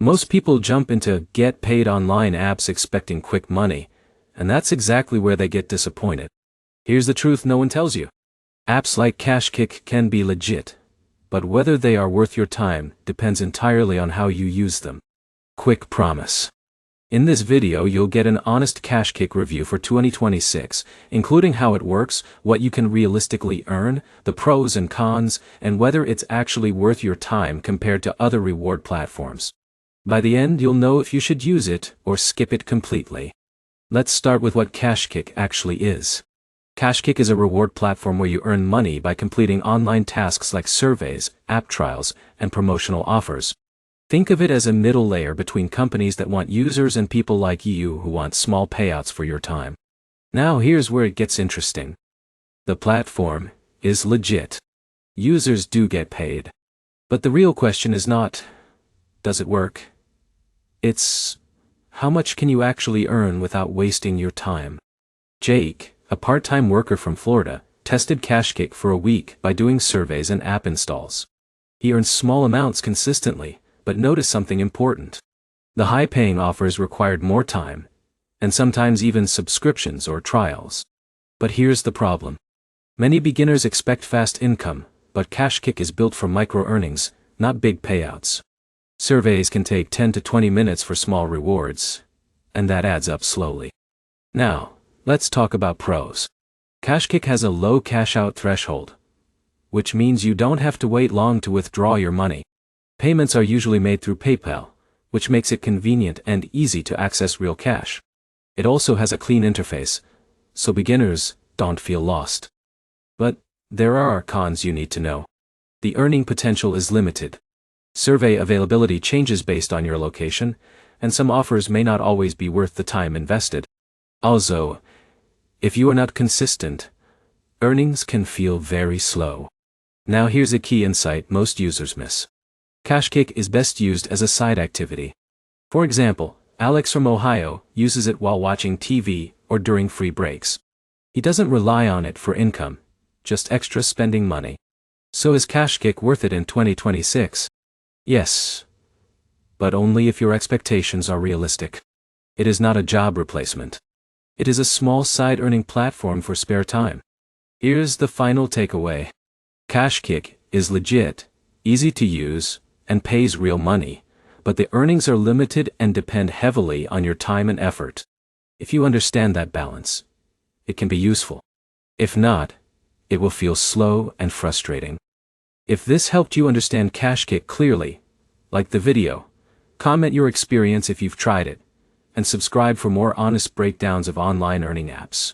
Most people jump into get-paid online apps expecting quick money, and that's exactly where they get disappointed. Here's the truth no one tells you. Apps like KashKick can be legit, but whether they are worth your time depends entirely on how you use them. Quick promise. In this video you'll get an honest KashKick review for 2026, including how it works, what you can realistically earn, the pros and cons, and whether it's actually worth your time compared to other reward platforms. By the end you'll know if you should use it or skip it completely. Let's start with what KashKick actually is. KashKick is a reward platform where you earn money by completing online tasks like surveys, app trials, and promotional offers. Think of it as a middle layer between companies that want users and people like you who want small payouts for your time. Now here's where it gets interesting. The platform is legit. Users do get paid. But the real question is not, does it work? It's, how much can you actually earn without wasting your time? Jake, a part-time worker from Florida, tested KashKick for a week by doing surveys and app installs. He earned small amounts consistently, but noticed something important. The high-paying offers required more time, and sometimes even subscriptions or trials. But here's the problem. Many beginners expect fast income, but KashKick is built for micro-earnings, not big payouts. Surveys can take 10 to 20 minutes for small rewards, and that adds up slowly. Now, let's talk about pros. KashKick has a low cash-out threshold, which means you don't have to wait long to withdraw your money. Payments are usually made through PayPal, which makes it convenient and easy to access real cash. It also has a clean interface, so beginners don't feel lost. But there are cons you need to know. The earning potential is limited. Survey availability changes based on your location, and some offers may not always be worth the time invested. Also, if you are not consistent, earnings can feel very slow. Now here's a key insight most users miss. KashKick is best used as a side activity. For example, Alex from Ohio uses it while watching TV or during free breaks. He doesn't rely on it for income, just extra spending money. So is KashKick worth it in 2026? Yes. But only if your expectations are realistic. It is not a job replacement. It is a small side-earning platform for spare time. Here's the final takeaway. KashKick is legit, easy to use, and pays real money, but the earnings are limited and depend heavily on your time and effort. If you understand that balance, it can be useful. If not, it will feel slow and frustrating. If this helped you understand KashKick clearly, like the video, comment your experience if you've tried it, and subscribe for more honest breakdowns of online earning apps.